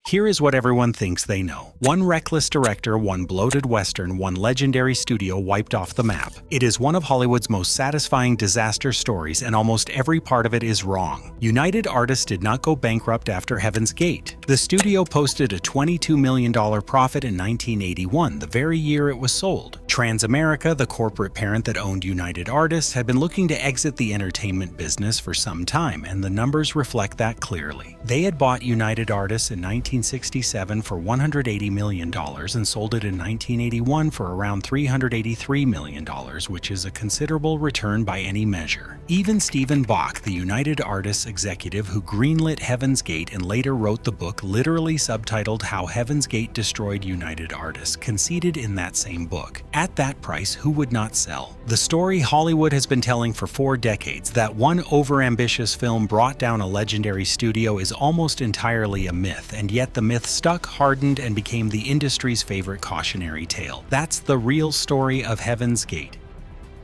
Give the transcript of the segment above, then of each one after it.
Here is what everyone thinks they know. One reckless director, one bloated Western, one legendary studio wiped off the map. It is one of Hollywood's most satisfying disaster stories, and almost every part of it is wrong. United Artists did not go bankrupt after Heaven's Gate. The studio posted a $22 million profit in 1981, the very year it was sold. Transamerica, the corporate parent that owned United Artists, had been looking to exit the entertainment business for some time, and the numbers reflect that clearly. They had bought United Artists in 1967 for $180 million and sold it in 1981 for around $383 million, which is a considerable return by any measure. Even Stephen Bach, the United Artists executive who greenlit Heaven's Gate and later wrote the book literally subtitled How Heaven's Gate Destroyed United Artists, conceded in that same book. At that price, who would not sell? The story Hollywood has been telling for 4 decades, that one overambitious film brought down a legendary studio, is almost entirely a myth, and yet the myth stuck, hardened, and became the industry's favorite cautionary tale. That's the real story of Heaven's Gate.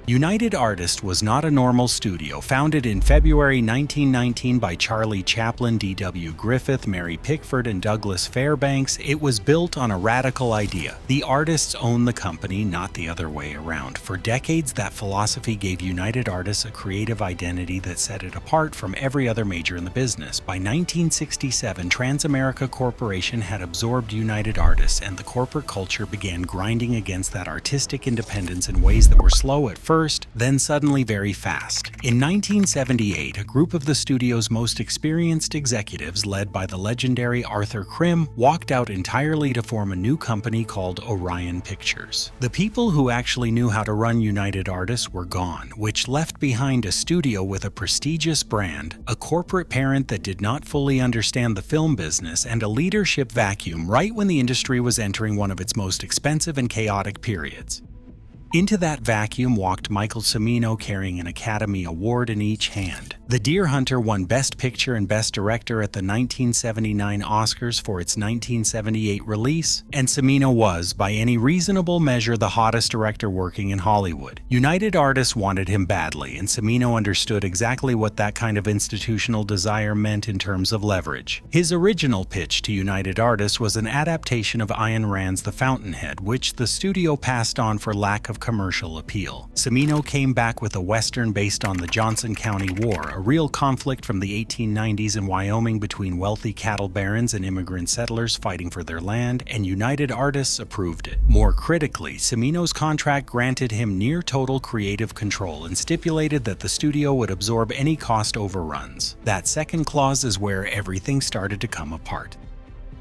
United Artists was not a normal studio. Founded in February 1919 by Charlie Chaplin, D.W. Griffith, Mary Pickford, and Douglas Fairbanks, it was built on a radical idea. The artists own the company, not the other way around. For decades, that philosophy gave United Artists a creative identity that set it apart from every other major in the business. By 1967, Transamerica Corporation had absorbed United Artists, and the corporate culture began grinding against that artistic independence in ways that were slow at first, then suddenly very fast. In 1978, a group of the studio's most experienced executives, led by the legendary Arthur Krim, walked out entirely to form a new company called Orion Pictures. The people who actually knew how to run United Artists were gone, which left behind a studio with a prestigious brand, a corporate parent that did not fully understand the film business, and a leadership vacuum right when the industry was entering one of its most expensive and chaotic periods. Into that vacuum walked Michael Cimino carrying an Academy Award in each hand. The Deer Hunter won Best Picture and Best Director at the 1979 Oscars for its 1978 release, and Cimino was, by any reasonable measure, the hottest director working in Hollywood. United Artists wanted him badly, and Cimino understood exactly what that kind of institutional desire meant in terms of leverage. His original pitch to United Artists was an adaptation of Ayn Rand's The Fountainhead, which the studio passed on for lack of commercial appeal. Cimino came back with a Western based on the Johnson County War, a real conflict from the 1890s in Wyoming between wealthy cattle barons and immigrant settlers fighting for their land, and United Artists approved it. More critically, Cimino's contract granted him near total creative control and stipulated that the studio would absorb any cost overruns. That second clause is where everything started to come apart.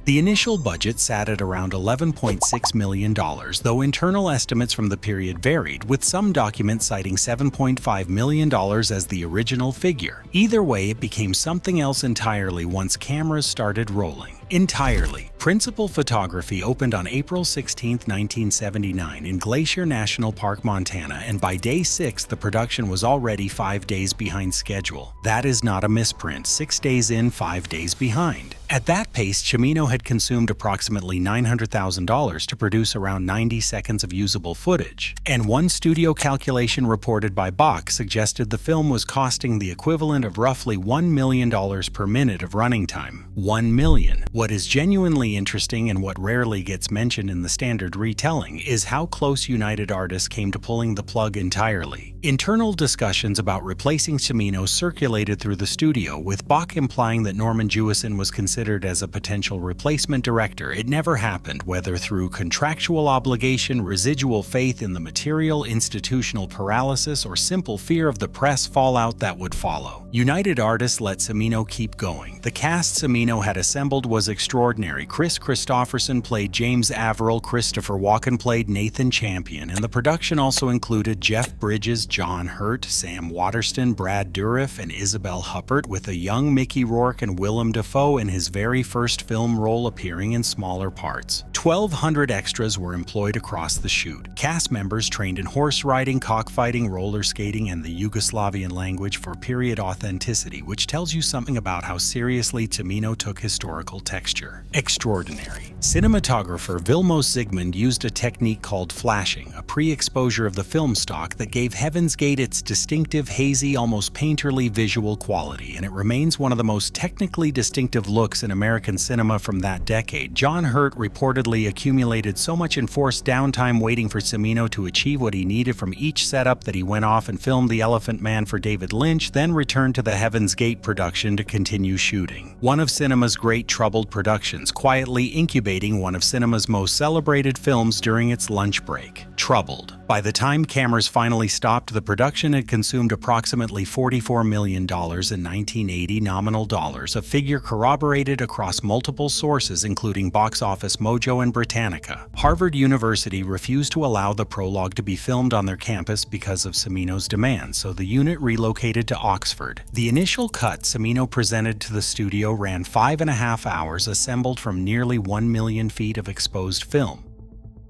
The initial budget sat at around $11.6 million, though internal estimates from the period varied, with some documents citing $7.5 million as the original figure. Either way, it became something else entirely once cameras started rolling. Entirely. Principal photography opened on April 16, 1979 in Glacier National Park, Montana, and by day 6 the production was already 5 days behind schedule. That is not a misprint, 6 days in, 5 days behind. At that pace, Cimino had consumed approximately $900,000 to produce around 90 seconds of usable footage, and one studio calculation reported by Bach suggested the film was costing the equivalent of roughly $1 million per minute of running time. $1 million. What is genuinely interesting and what rarely gets mentioned in the standard retelling is how close United Artists came to pulling the plug entirely. Internal discussions about replacing Cimino circulated through the studio, with Bach implying that Norman Jewison was considered as a potential replacement director. It never happened, whether through contractual obligation, residual faith in the material, institutional paralysis, or simple fear of the press fallout that would follow. United Artists let Cimino keep going. The cast Cimino had assembled was extraordinary. Chris Christopherson played James Averill, Christopher Walken played Nathan Champion, and the production also included Jeff Bridges, John Hurt, Sam Waterston, Brad Dourif, and Isabel Huppert, with a young Mickey Rourke and Willem Dafoe in his very first film role appearing in smaller parts. 1,200 extras were employed across the shoot. Cast members trained in horse riding, cockfighting, roller skating, and the Yugoslavian language for period authenticity, which tells you something about how seriously Cimino took historical texture. Extraordinary. Cinematographer Vilmos Zsigmond used a technique called flashing, a pre-exposure of the film stock that gave Heaven's Gate its distinctive, hazy, almost painterly visual quality, and it remains one of the most technically distinctive looks in American cinema from that decade. John Hurt reportedly accumulated so much enforced downtime waiting for Cimino to achieve what he needed from each setup that he went off and filmed The Elephant Man for David Lynch, then returned to the Heaven's Gate production to continue shooting. One of cinema's great troubled productions, quietly incubating one of cinema's most celebrated films during its lunch break. Troubled. By the time cameras finally stopped, the production had consumed approximately $44 million in 1980 nominal dollars, a figure corroborated across multiple sources including Box Office Mojo and Britannica. Harvard University refused to allow the prologue to be filmed on their campus because of Cimino's demands, so the unit relocated to Oxford. The initial cut Cimino presented to the studio ran 5.5 hours, assembled from nearly 1 million feet of exposed film.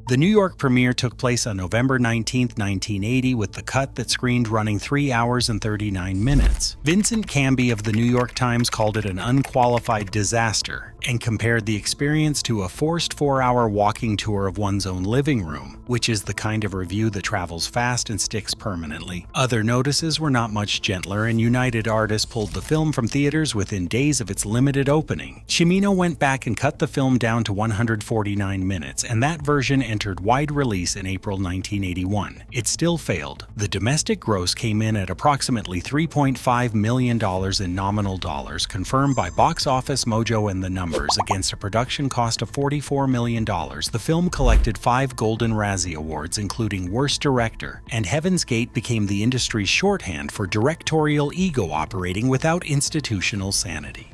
The New York premiere took place on November 19, 1980, with the cut that screened running 3 hours and 39 minutes. Vincent Canby of the New York Times called it an unqualified disaster and compared the experience to a forced 4-hour walking tour of one's own living room, which is the kind of review that travels fast and sticks permanently. Other notices were not much gentler, and United Artists pulled the film from theaters within days of its limited opening. Cimino went back and cut the film down to 149 minutes, and that version entered wide release in April 1981. It still failed. The domestic gross came in at approximately $3.5 million in nominal dollars, confirmed by Box Office Mojo and the numbers, against a production cost of $44 million. The film collected 5 Golden Razzie Awards, including Worst Director, and Heaven's Gate became the industry's shorthand for directorial ego operating without institutional sanity.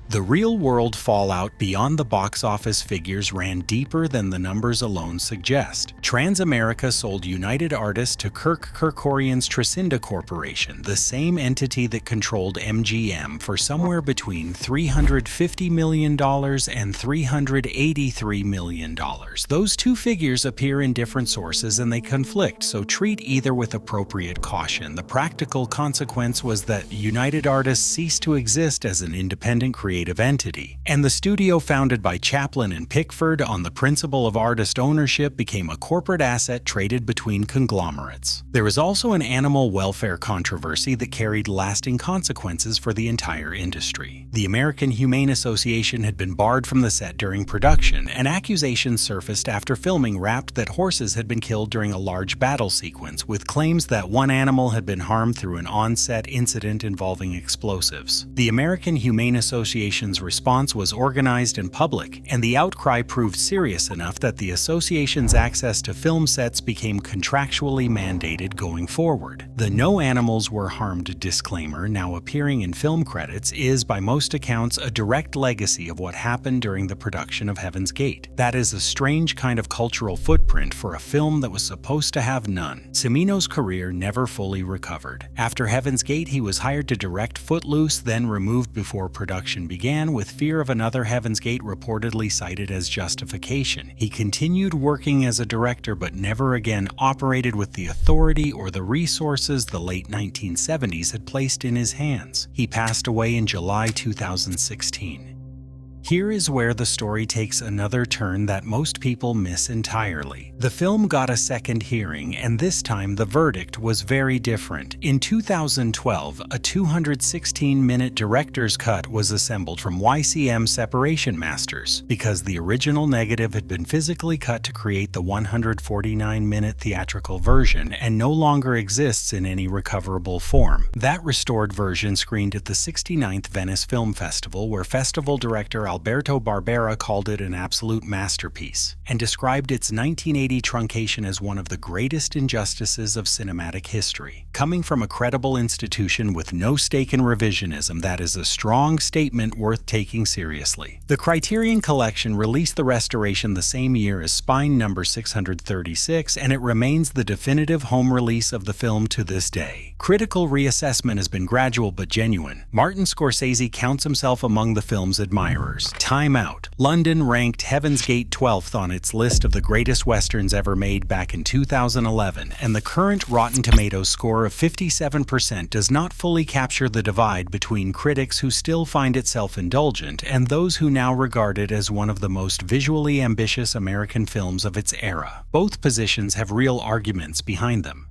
The real-world fallout beyond the box office figures ran deeper than the numbers alone suggest. Transamerica sold United Artists to Kirk Kerkorian's Trescinda Corporation, the same entity that controlled MGM, for somewhere between $350 million and $383 million. Those two figures appear in different sources and they conflict, so treat either with appropriate caution. The practical consequence was that United Artists ceased to exist as an independent creative entity, and the studio founded by Chaplin and Pickford on the principle of artist ownership became a corporate asset traded between conglomerates. There was also an animal welfare controversy that carried lasting consequences for the entire industry. The American Humane Association had been barred from the set during production, and accusations surfaced after filming rapped that horses had been killed during a large battle sequence, with claims that one animal had been harmed through an on-set incident involving explosives. The American Humane Association's response was organized and public, and the outcry proved serious enough that the association's access to film sets became contractually mandated going forward. The "No animals were harmed" disclaimer, now appearing in film credits, is, by most accounts, a direct legacy of what happened during the production of Heaven's Gate. That is a strange kind of cultural footprint for a film that was supposed to have none. Cimino's career never fully recovered. After Heaven's Gate, he was hired to direct Footloose, then removed before production began, with fear of another Heaven's Gate reportedly cited as justification. He continued working as a director but never again operated with the authority or the resources the late 1970s had placed in his hands. He passed away in July 2016. Here is where the story takes another turn that most people miss entirely. The film got a second hearing, and this time the verdict was very different. In 2012, a 216-minute director's cut was assembled from YCM Separation Masters, because the original negative had been physically cut to create the 149-minute theatrical version and no longer exists in any recoverable form. That restored version screened at the 69th Venice Film Festival, where festival director Alberto Barbera called it an absolute masterpiece and described its 1980 truncation as one of the greatest injustices of cinematic history. Coming from a credible institution with no stake in revisionism, that is a strong statement worth taking seriously. The Criterion Collection released the restoration the same year as Spine number 636, and it remains the definitive home release of the film to this day. Critical reassessment has been gradual but genuine. Martin Scorsese counts himself among the film's admirers. years. Time out. London ranked Heaven's Gate 12th on its list of the greatest westerns ever made back in 2011, and the current Rotten Tomatoes score of 57% does not fully capture the divide between critics who still find it self-indulgent and those who now regard it as one of the most visually ambitious American films of its era. Both positions have real arguments behind them.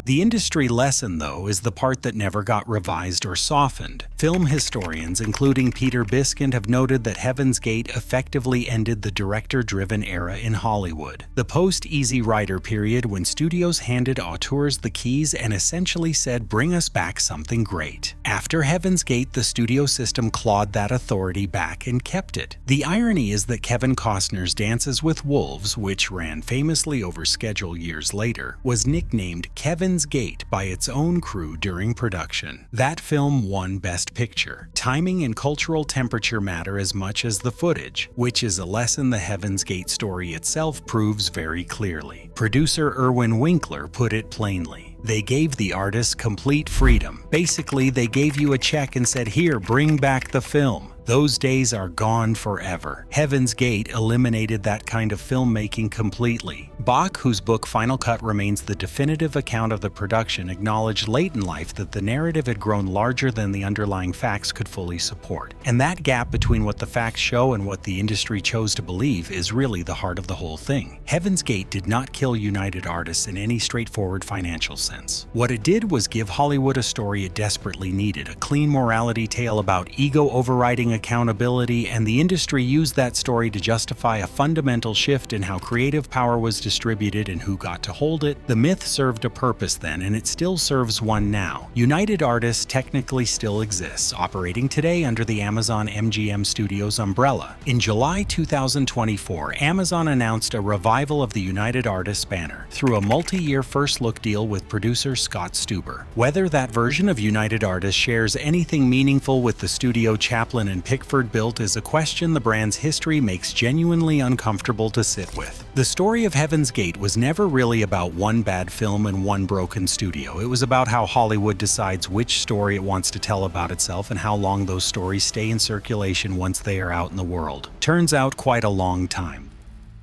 The industry lesson, though, is the part that never got revised or softened. Film historians, including Peter Biskind, have noted that Heaven's Gate effectively ended the director-driven era in Hollywood. The post-Easy Rider period, when studios handed auteurs the keys and essentially said, "Bring us back something great." After Heaven's Gate, the studio system clawed that authority back and kept it. The irony is that Kevin Costner's Dances with Wolves, which ran famously over schedule years later, was nicknamed Kevin's Gate by its own crew during production. That film won Best Picture. Timing and cultural temperature matter as much as the footage, which is a lesson the Heaven's Gate story itself proves very clearly. Producer Irwin Winkler put it plainly. They gave the artists complete freedom. Basically, they gave you a check and said, "Here, bring back the film." Those days are gone forever. Heaven's Gate eliminated that kind of filmmaking completely. Bach, whose book Final Cut remains the definitive account of the production, acknowledged late in life that the narrative had grown larger than the underlying facts could fully support. And that gap between what the facts show and what the industry chose to believe is really the heart of the whole thing. Heaven's Gate did not kill United Artists in any straightforward financial sense. What it did was give Hollywood a story it desperately needed, a clean morality tale about ego overriding accountability, and the industry used that story to justify a fundamental shift in how creative power was distributed and who got to hold it. The myth served a purpose then, and it still serves one now. United Artists technically still exists, operating today under the Amazon MGM Studios umbrella. In July 2024, Amazon announced a revival of the United Artists banner through a multi-year first-look deal with producer Scott Stuber. Whether that version of United Artists shares anything meaningful with the studio Chaplin and Pickford built is a question the brand's history makes genuinely uncomfortable to sit with. The story of Heaven's Gate was never really about one bad film and one broken studio. It was about how Hollywood decides which story it wants to tell about itself and how long those stories stay in circulation once they are out in the world. Turns out quite a long time.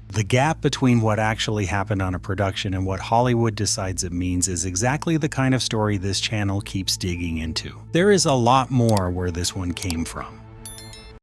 The gap between what actually happened on a production and what Hollywood decides it means is exactly the kind of story this channel keeps digging into. There is a lot more where this one came from.